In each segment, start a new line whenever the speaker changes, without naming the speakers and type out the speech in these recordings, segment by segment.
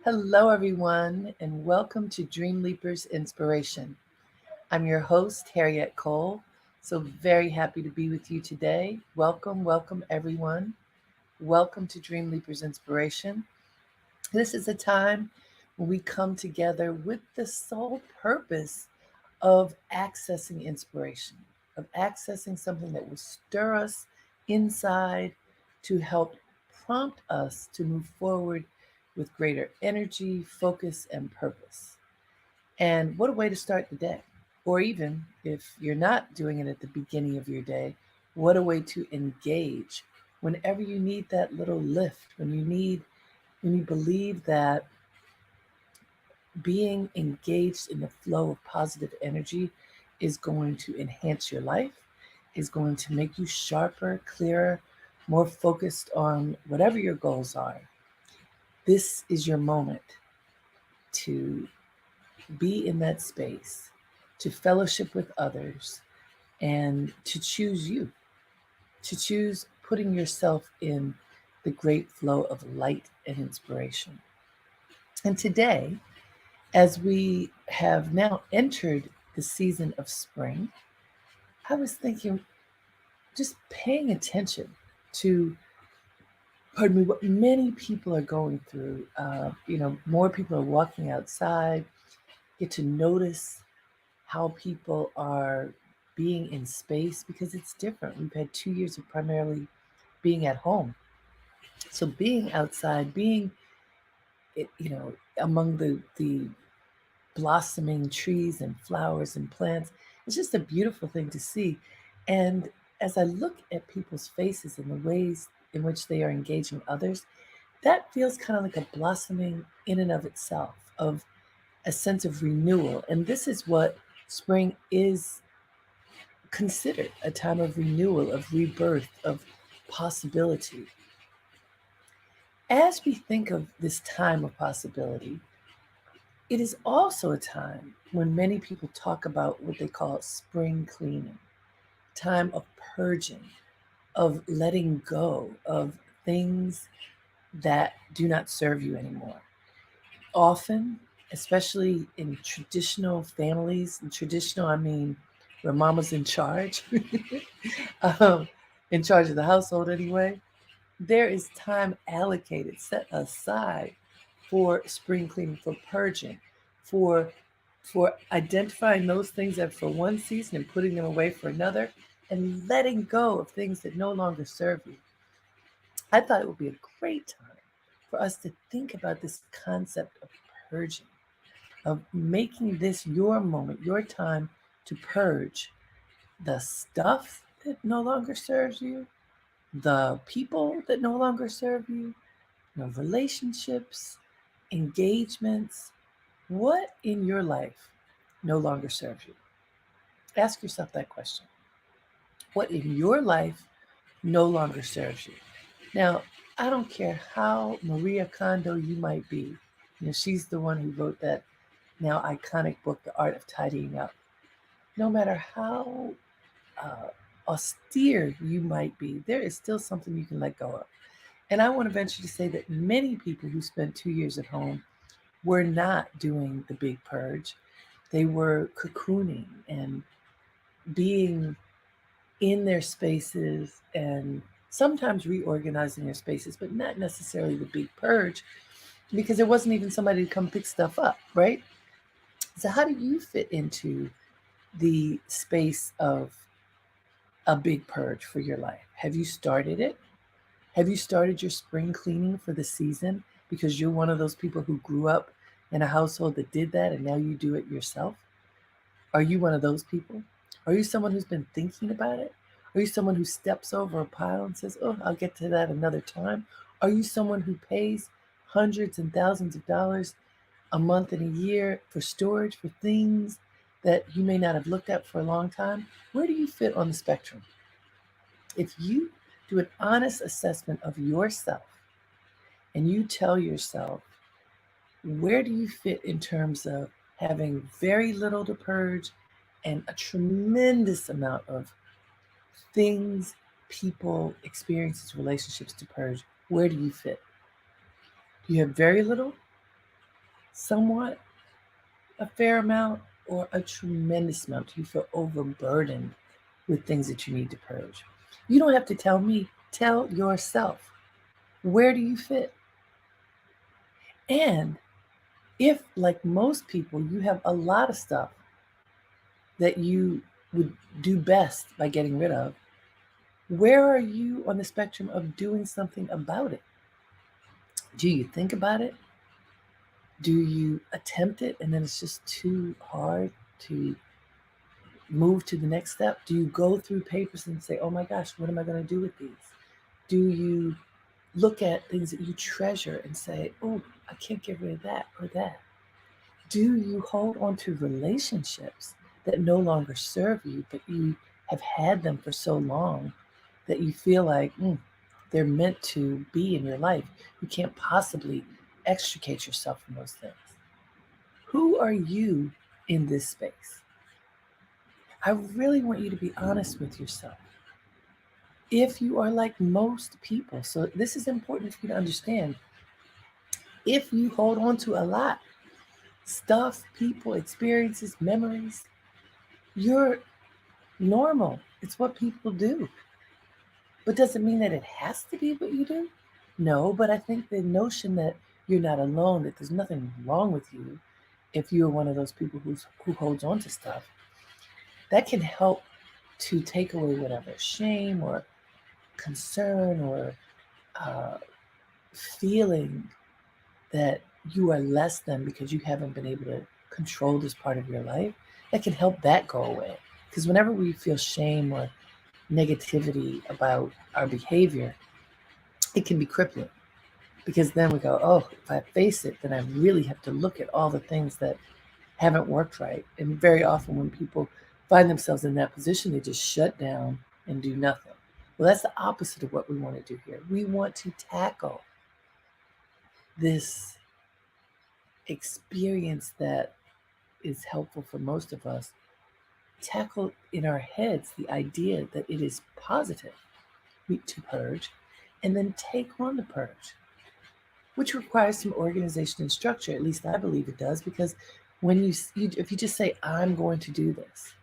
Hello, everyone, and welcome to Dreamleapers Inspiration. I'm your host, Harriet Cole. So very happy to be with you today. Welcome, everyone. Welcome to Dreamleapers Inspiration. This is a time when we come together with the sole purpose of accessing inspiration, of accessing something that will stir us inside to help prompt us to move forward with greater energy, focus, and purpose. And what a way to start the day. Or even if you're not doing it at the beginning of your day, what a way to engage whenever you need that little lift, when you believe that being engaged in the flow of positive energy is going to enhance your life, is going to make you sharper, clearer, more focused on whatever your goals are. This is your moment to be in that space, to fellowship with others, and to choose you, to choose putting yourself in the great flow of light and inspiration. And today, as we have now entered the season of spring, I was thinking, just paying attention to, pardon me, what many people are going through. More people are walking outside, get to notice how people are being in space because it's different. We've had 2 years of primarily being at home. So being outside, being, among the blossoming trees and flowers and plants. It's just a beautiful thing to see. And as I look at people's faces and the ways in which they are engaging others, that feels kind of like a blossoming in and of itself, of a sense of renewal. And this is what spring is considered, a time of renewal, of rebirth, of possibility. As we think of this time of possibility, it is also a time when many people talk about what they call spring cleaning, time of purging, of letting go of things that do not serve you anymore. Often, especially in traditional families, and traditional, I mean, where mama's in charge, um, in charge of the household anyway, there is time allocated, set aside for spring cleaning, for purging, for identifying those things that for one season and putting them away for another, and letting go of things that no longer serve you. I thought it would be a great time for us to think about this concept of purging, of making this your moment, your time to purge the stuff that no longer serves you, the people that no longer serve you, relationships, engagements. What in your life no longer serves you? Ask yourself that question. What in your life no longer serves you? Now, I don't care how Maria Kondo you might be. She's the one who wrote that now iconic book, The Art of Tidying Up. No matter how uh, austere you might be, there is still something you can let go of. And I want to venture to say that many people who spent 2 years at home were not doing the big purge. They were cocooning and being in their spaces and sometimes reorganizing their spaces, but not necessarily the big purge because there wasn't even somebody to come pick stuff up, right? So, how do you fit into the space of a big purge for your life? Have you started it? Have you started your spring cleaning for the season because you're one of those people who grew up in a household that did that and now you do it yourself? Are you one of those people? Are you someone who's been thinking about it? Are you someone who steps over a pile and says, oh, I'll get to that another time? Are you someone who pays hundreds and thousands of dollars a month and a year for storage for things that you may not have looked at for a long time? Where do you fit on the spectrum? If you do an honest assessment of yourself and you tell yourself, where do you fit in terms of having very little to purge and a tremendous amount of things, people, experiences, relationships to purge? Where do you fit? Do you have very little Somewhat, a fair amount, or a tremendous amount? Do you feel overburdened with things that you need to purge? You don't have to tell me, tell yourself. Where do you fit? And if, like most people, you have a lot of stuff that you would do best by getting rid of, where are you on the spectrum of doing something about it? Do you think about it? Do you attempt it and then it's just too hard to move to the next step? Do you go through papers and say, oh my gosh, what am I going to do with these? Do you look at things that you treasure and say, oh, I can't get rid of that or that? Do you hold on to relationships that no longer serve you, but you have had them for so long that you feel like they're meant to be in your life? You can't possibly extricate yourself from those things. Who are you in this space? I really want you to be honest with yourself. If you are like most people, so this is important for you to understand. If you hold on to a lot, stuff, people, experiences, memories, you're normal. It's what people do. But does it mean that it has to be what you do? No, but I think the notion that you're not alone, that there's nothing wrong with you if you're one of those people who holds on to stuff, that can help to take away whatever shame or concern or uh, feeling that you are less than because you haven't been able to control this part of your life. That can help that go away. Because whenever we feel shame or negativity about our behavior, it can be crippling. Because then we go, oh, if I face it, then I really have to look at all the things that haven't worked right. And very often when people find themselves in that position, they just shut down and do nothing. Well, that's the opposite of what we want to do here. We want to tackle this experience that is helpful for most of us, tackle in our heads the idea that it is positive to purge, and then take on the purge, which requires some organization and structure. At least I believe it does, because when if you just say, I'm going to do this,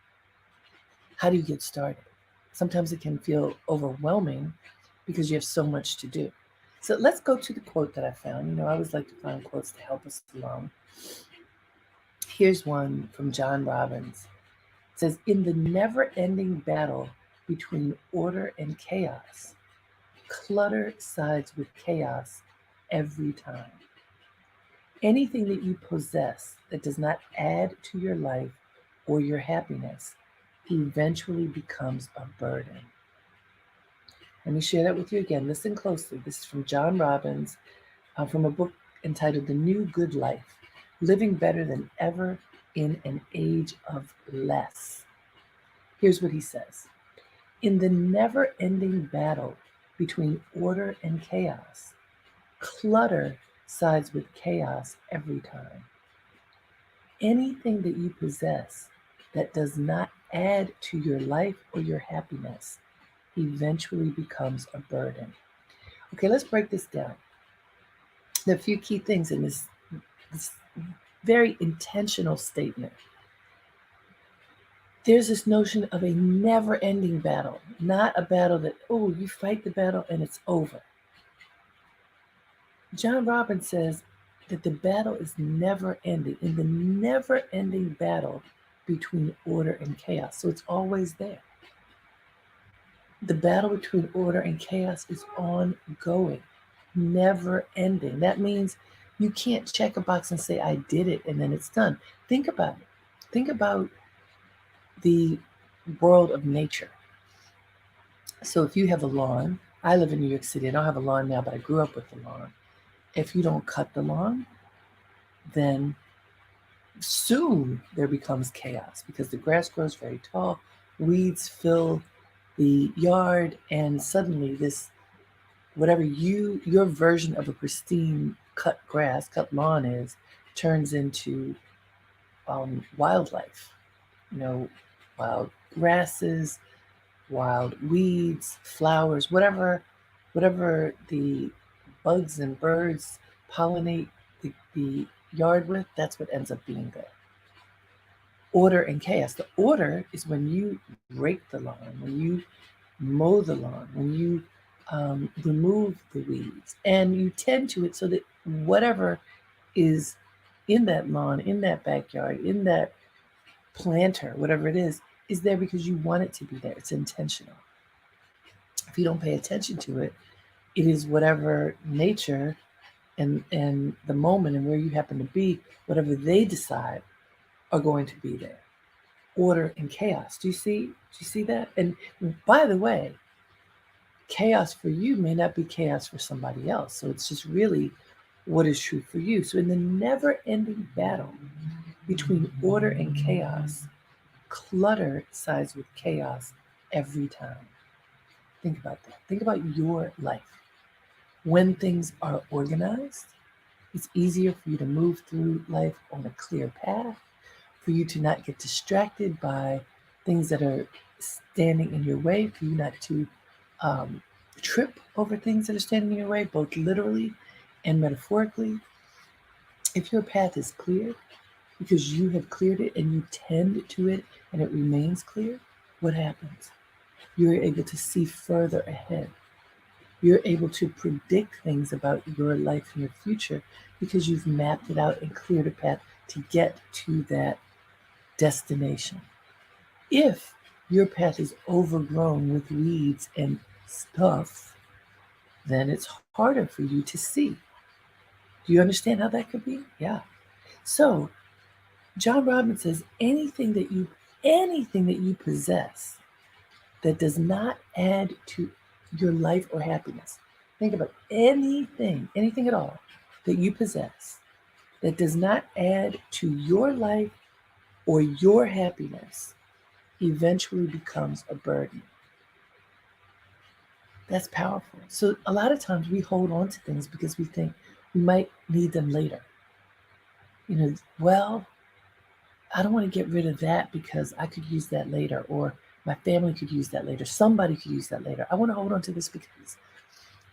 how do you get started? Sometimes it can feel overwhelming because you have so much to do. So let's go to the quote that I found. You know, I always like to find quotes to help us along. Here's one from John Robbins. It says, in the never-ending battle between order and chaos, clutter sides with chaos every time. Anything that you possess that does not add to your life or your happiness eventually becomes a burden. Let me share that with you again. Listen closely. This is from John Robbins, from a book entitled The New Good Life, Living Better Than Ever in an Age of Less. Here's what he says. In the never-ending battle between order and chaos, clutter sides with chaos every time. Anything that you possess that does not add to your life or your happiness eventually becomes a burden. Okay, let's break this down. There are a few key things in this very intentional statement. There's this notion of a never-ending battle, not a battle that, oh, you fight the battle and it's over. John Robbins says that the battle is never-ending, in the never-ending battle between order and chaos. So it's always there. The battle between order and chaos is ongoing, never-ending. That means you can't check a box and say, I did it, and then it's done. Think about it. Think about the world of nature. So if you have a lawn, I live in New York City. I don't have a lawn now, but I grew up with the lawn. If you don't cut the lawn, then soon there becomes chaos because the grass grows very tall, weeds fill the yard, and suddenly this, whatever your version of a pristine cut lawn is, turns into wildlife. You know, wild grasses, wild weeds, flowers, whatever the bugs and birds pollinate the backyard with, that's what ends up being there. Order and chaos. The order is when you rake the lawn, when you mow the lawn, when you remove the weeds, and you tend to it so that whatever is in that lawn, in that backyard, in that planter, whatever it is there because you want it to be there. It's intentional. If you don't pay attention to it, it is whatever nature and the moment and where you happen to be, whatever they decide are going to be there. Order and chaos. Do you see? Do you see that? And by the way, chaos for you may not be chaos for somebody else. So it's just really what is true for you. So in the never-ending battle between order and chaos, clutter sides with chaos every time. Think about that. Think about your life. When things are organized, it's easier for you to move through life on a clear path, for you to not get distracted by things that are standing in your way, for you not to um, trip over things that are standing in your way, both literally and metaphorically. If your path is clear because you have cleared it and you tend to it and it remains clear, what happens? You're able to see further ahead. You're able to predict things about your life and your future because you've mapped it out and cleared a path to get to that destination. If your path is overgrown with weeds and stuff, then it's harder for you to see. Do you understand how that could be? Yeah. So John Robbins says anything that you possess that does not add to your life or happiness. Think about anything at all that you possess that does not add to your life or your happiness eventually becomes a burden. That's powerful. So a lot of times we hold on to things because we think we might need them later. Well, I don't want to get rid of that because I could use that later, or my family could use that later. Somebody could use that later. I want to hold on to this because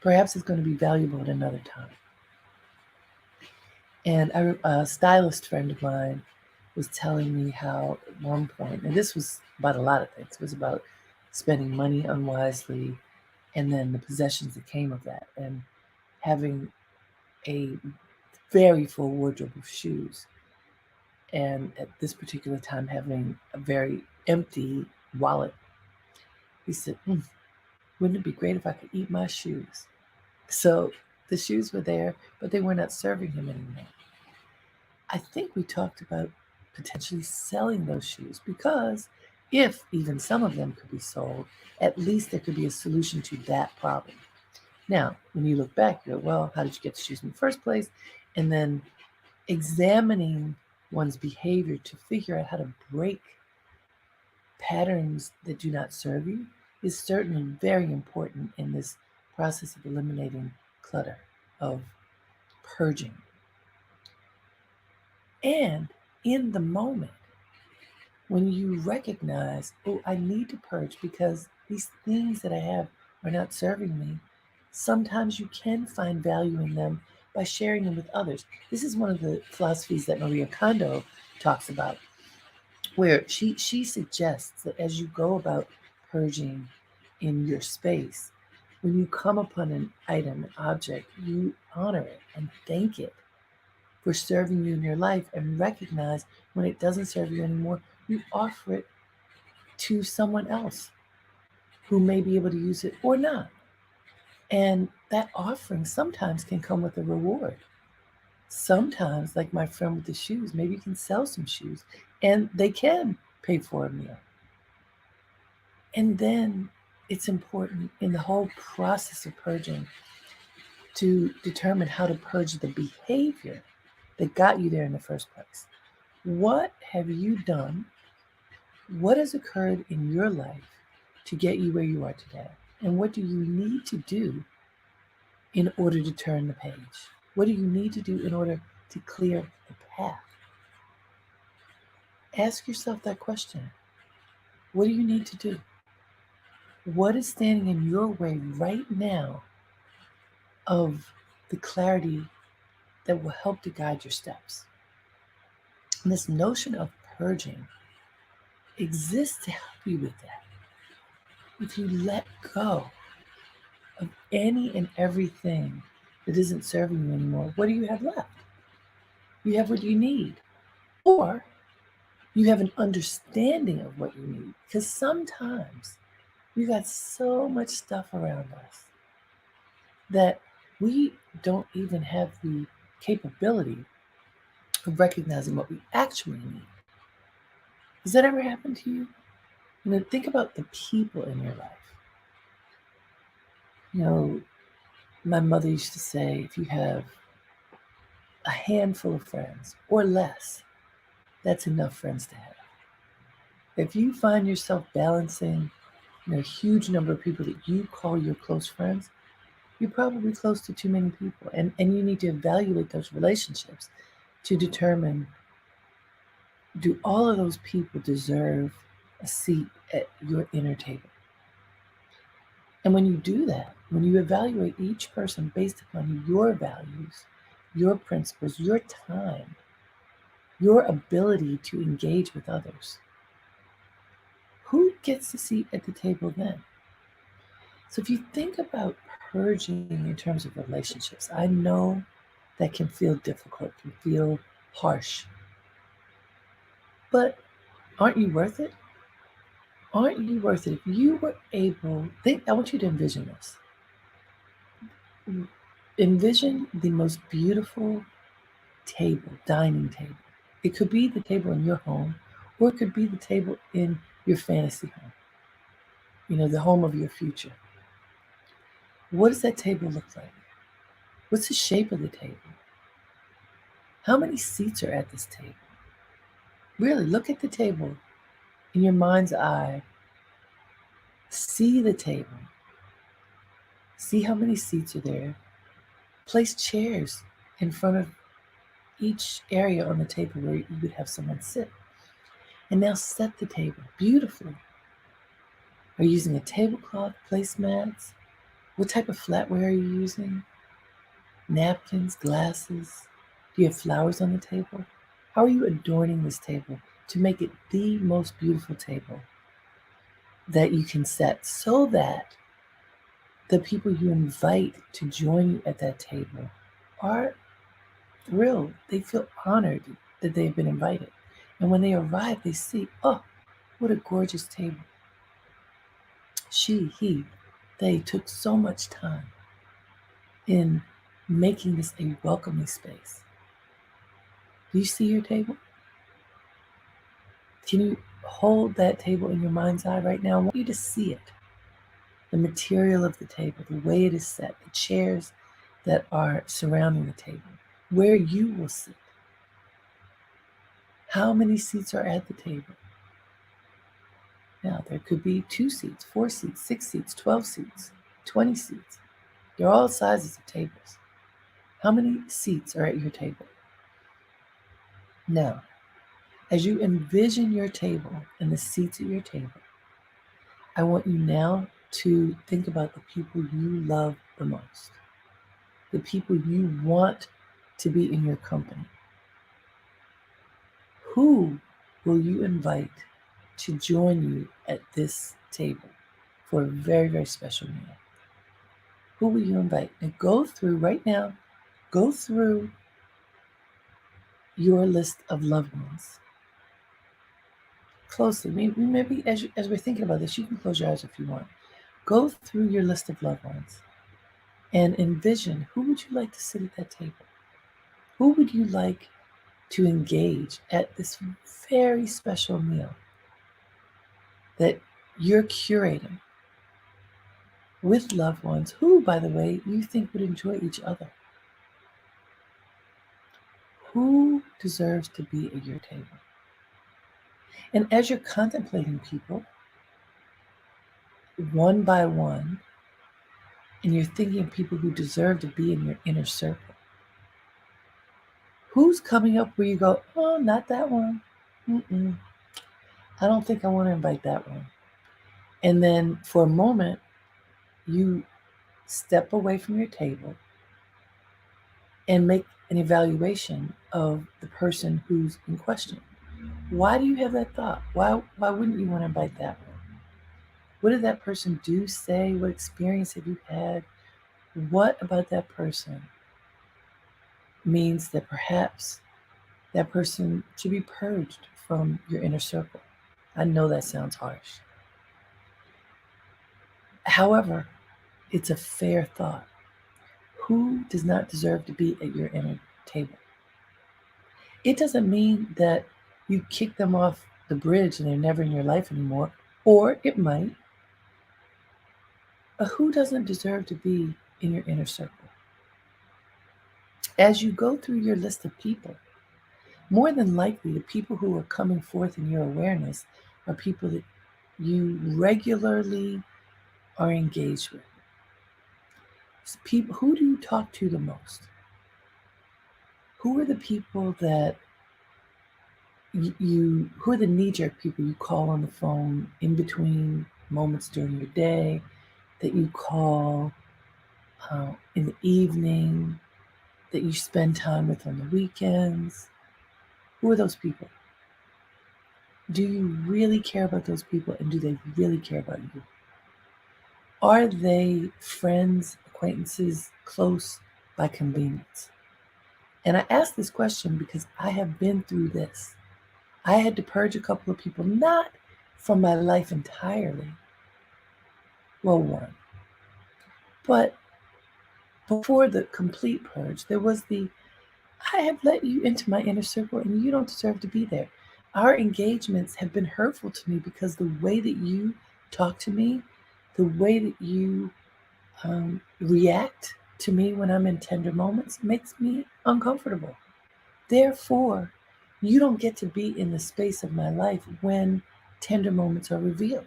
perhaps it's going to be valuable at another time. And a stylist friend of mine was telling me how at one point, and this was about a lot of things, it was about spending money unwisely and then the possessions that came of that, and having a very full wardrobe of shoes. And at this particular time, having a very empty wallet. He said, wouldn't it be great if I could eat my shoes? So the shoes were there, but they were not serving him anymore. I think we talked about potentially selling those shoes because if even some of them could be sold, at least there could be a solution to that problem. Now, when you look back, you go, well, how did you get the shoes in the first place? And then examining one's behavior to figure out how to break patterns that do not serve you is certainly very important in this process of eliminating clutter, of purging. And in the moment, when you recognize, oh, I need to purge because these things that I have are not serving me, sometimes you can find value in them by sharing them with others. This is one of the philosophies that Maria Kondo talks about, where she suggests that as you go about purging in your space, when you come upon an item, an object, you honor it and thank it for serving you in your life and recognize when it doesn't serve you anymore, you offer it to someone else who may be able to use it or not. And that offering sometimes can come with a reward. Sometimes, like my friend with the shoes, maybe you can sell some shoes and they can pay for a meal. And then it's important in the whole process of purging to determine how to purge the behavior that got you there in the first place. What have you done? What has occurred in your life to get you where you are today? And what do you need to do in order to turn the page? What do you need to do in order to clear the path? Ask yourself that question. What do you need to do? What is standing in your way right now of the clarity that will help to guide your steps. And this notion of purging exists to help you with that. If you let go of any and everything that isn't serving you anymore, what do you have left? You have what you need. Or you have an understanding of what you need. Because sometimes we got so much stuff around us that we don't even have the capability of recognizing what we actually need. Does that ever happen to you? Think about the people in your life. My mother used to say, if you have a handful of friends or less, that's enough friends to have. If you find yourself balancing a huge number of people that you call your close friends, you're probably close to too many people. And you need to evaluate those relationships to determine, do all of those people deserve a seat at your inner table? And when you do that, when you evaluate each person based upon your values, your principles, your time, your ability to engage with others, who gets a seat at the table then? So if you think about purging in terms of relationships, I know that can feel difficult, can feel harsh. But aren't you worth it? Aren't you worth it? If you were able, I want you to envision this. Envision the most beautiful table, dining table. It could be the table in your home, or it could be the table in your fantasy home, the home of your future. What does that table look like? What's the shape of the table? How many seats are at this table? Really, look at the table in your mind's eye. See the table. See how many seats are there. Place chairs in front of each area on the table where you would have someone sit. And now set the table beautifully. Are you using a tablecloth, placemats? What type of flatware are you using? Napkins, glasses? Do you have flowers on the table? How are you adorning this table to make it the most beautiful table that you can set, so that the people you invite to join you at that table are thrilled. They feel honored that they've been invited. And when they arrive, they see, oh, what a gorgeous table. They took so much time in making this a welcoming space. Do you see your table? Can you hold that table in your mind's eye right now? I want you to see it. The material of the table, the way it is set, the chairs that are surrounding the table, where you will sit. How many seats are at the table? Now, there could be 2 seats, 4 seats, 6 seats, 12 seats, 20 seats. They're all sizes of tables. How many seats are at your table? Now, as you envision your table and the seats at your table, I want you now to think about the people you love the most, the people you want to be in your company. Who will you invite to join you at this table for a very, very special meal? Who will you invite? And go through your list of loved ones closely. Maybe as we're thinking about this, you can close your eyes if you want. Go through your list of loved ones and envision, who would you like to sit at that table? Who would you like to engage at this very special meal that you're curating with loved ones who, by the way, you think would enjoy each other? Who deserves to be at your table? And as you're contemplating people, one by one, and you're thinking of people who deserve to be in your inner circle, who's coming up where you go, oh, not that one. I don't think I want to invite that one. And then for a moment, you step away from your table and make an evaluation of the person who's in question. Why do you have that thought? Why wouldn't you want to invite that one? What did that person do, say? What experience have you had? What about that person means that perhaps that person should be purged from your inner circle? I know that sounds harsh. However, it's a fair thought. Who does not deserve to be at your inner table? It doesn't mean that you kick them off the bridge and they're never in your life anymore, or it might. But who doesn't deserve to be in your inner circle? As you go through your list of people, more than likely the people who are coming forth in your awareness are people that you regularly are engaged with. People, who do you talk to the most? Who are the people that who are the knee-jerk people you call on the phone in between moments during your day, that you call in the evening, that you spend time with on the weekends? Who are those people? Do you really care about those people, and do they really care about you? Are they friends, acquaintances, close by convenience? And I ask this question because I have been through this. I had to purge a couple of people, not from my life entirely, well, one, but before the complete purge, there was I have let you into my inner circle and you don't deserve to be there. Our engagements have been hurtful to me because the way that you talk to me, the way that you react to me when I'm in tender moments makes me uncomfortable. Therefore, you don't get to be in the space of my life when tender moments are revealed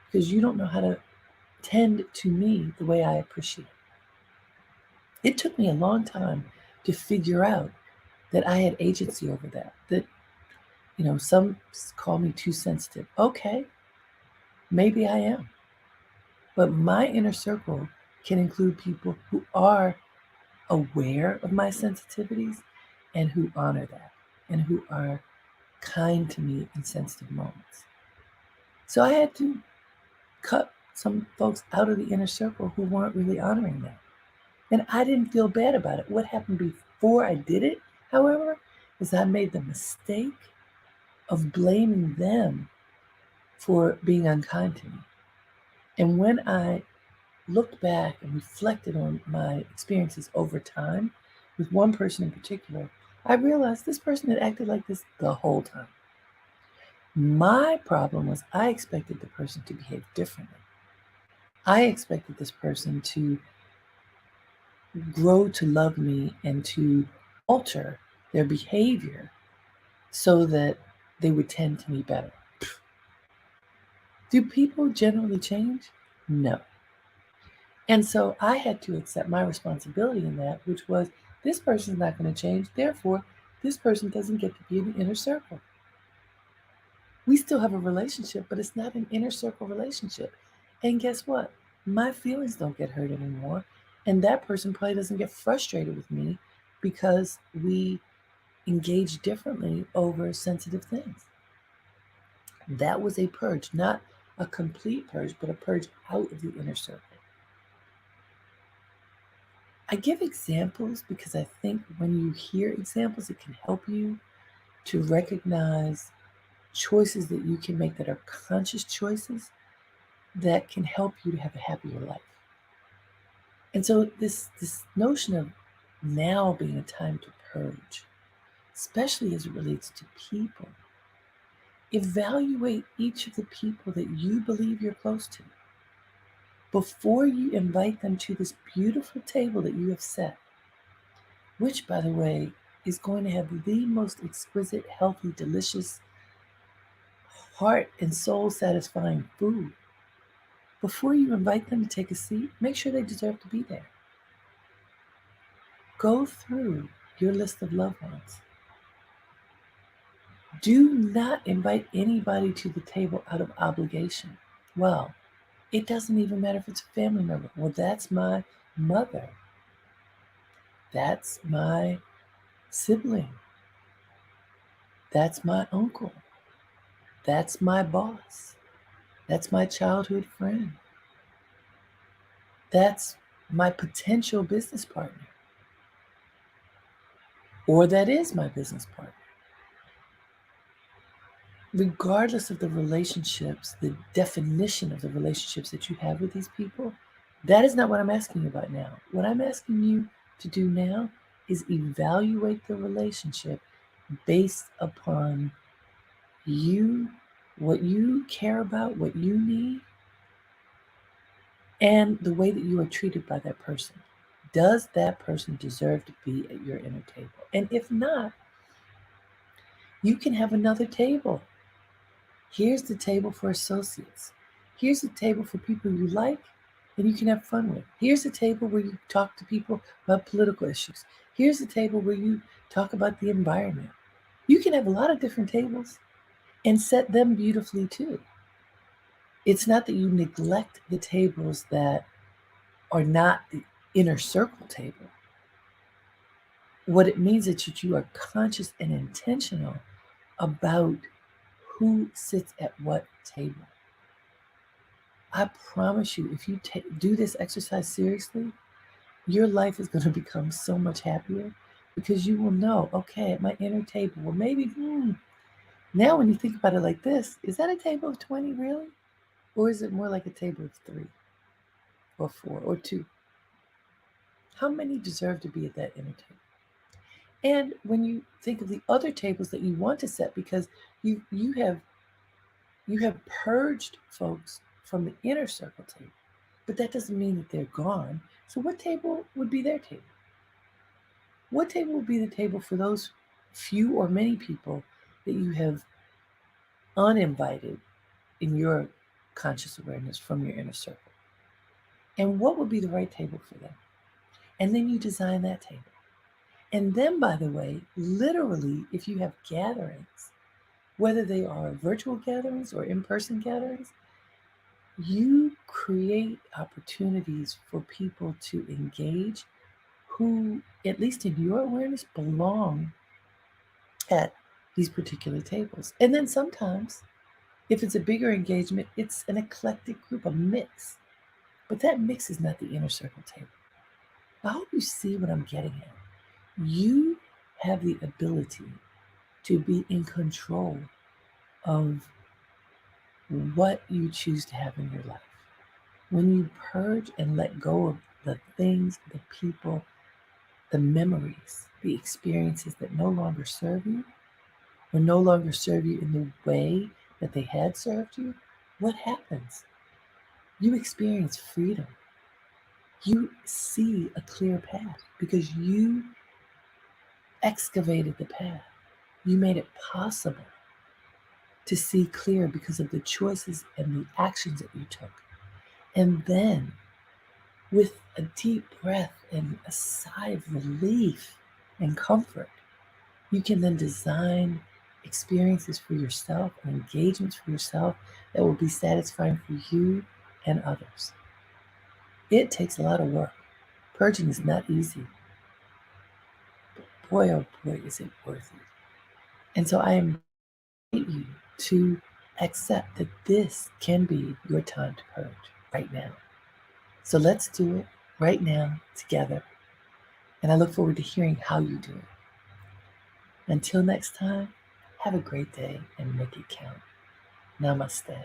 because you don't know how to tend to me the way I appreciate. It took me a long time to figure out that I had agency over that. That, some call me too sensitive. Okay, maybe I am. But my inner circle can include people who are aware of my sensitivities and who honor that and who are kind to me in sensitive moments. So I had to cut some folks out of the inner circle who weren't really honoring that. And I didn't feel bad about it. What happened before I did it, however, is I made the mistake of blaming them for being unkind to me. And when I looked back and reflected on my experiences over time with one person in particular, I realized this person had acted like this the whole time. My problem was I expected the person to behave differently. I expected this person to grow to love me and to alter their behavior so that they would tend to me better. Do people generally change? No. And so I had to accept my responsibility in that, which was this person's not going to change. Therefore, this person doesn't get to be in the inner circle. We still have a relationship, but it's not an inner circle relationship. And guess what? My feelings don't get hurt anymore. And that person probably doesn't get frustrated with me because we engage differently over sensitive things. That was a purge, not a complete purge, but a purge out of the inner circle. I give examples because I think when you hear examples, it can help you to recognize choices that you can make that are conscious choices that can help you to have a happier life. And so this notion of now being a time to purge, especially as it relates to people, evaluate each of the people that you believe you're close to before you invite them to this beautiful table that you have set, which, by the way, is going to have the most exquisite, healthy, delicious, heart and soul satisfying food. Before you invite them to take a seat, make sure they deserve to be there. Go through your list of loved ones. Do not invite anybody to the table out of obligation. Well, it doesn't even matter if it's a family member. Well, that's my mother. That's my sibling. That's my uncle. That's my boss. That's my childhood friend. That's my potential business partner. Or that is my business partner. Regardless of the relationships, the definition of the relationships that you have with these people, that is not what I'm asking you about now. What I'm asking you to do now is evaluate the relationship based upon you, what you care about, what you need, and the way that you are treated by that person. Does that person deserve to be at your inner table? And if not, you can have another table. Here's the table for associates. Here's the table for people you like and you can have fun with. Here's the table where you talk to people about political issues. Here's the table where you talk about the environment. You can have a lot of different tables and set them beautifully too. It's not that you neglect the tables that are not the inner circle table. What it means is that you are conscious and intentional about who sits at what table. I promise you, if you do this exercise seriously, your life is going to become so much happier because you will know, okay, at my inner table, well, maybe, now when you think about it like this, is that a table of 20 really? Or is it more like a table of 3 or 4 or 2? How many deserve to be at that inner table? And when you think of the other tables that you want to set, because you have purged folks from the inner circle table, but that doesn't mean that they're gone. So what table would be their table? What table would be the table for those few or many people that you have uninvited in your conscious awareness from your inner circle? And what would be the right table for them? And then you design that table. And then, by the way, literally, if you have gatherings, whether they are virtual gatherings or in-person gatherings, you create opportunities for people to engage who, at least in your awareness, belong at these particular tables. And then sometimes, if it's a bigger engagement, it's an eclectic group, a mix. But that mix is not the inner circle table. I hope you see what I'm getting at. You have the ability to be in control of what you choose to have in your life. When you purge and let go of the things, the people, the memories, the experiences that no longer serve you, or no longer serve you in the way that they had served you, what happens? You experience freedom. You see a clear path because you excavated the path. You made it possible to see clear because of the choices and the actions that you took. And then, with a deep breath and a sigh of relief and comfort, you can then design experiences for yourself and engagements for yourself that will be satisfying for you and others. It takes a lot of work. Purging is not easy. But boy, oh boy, is it worth it. And so I invite you to accept that this can be your time to purge right now. So let's do it right now together. And I look forward to hearing how you do it. Until next time, have a great day and make it count. Namaste.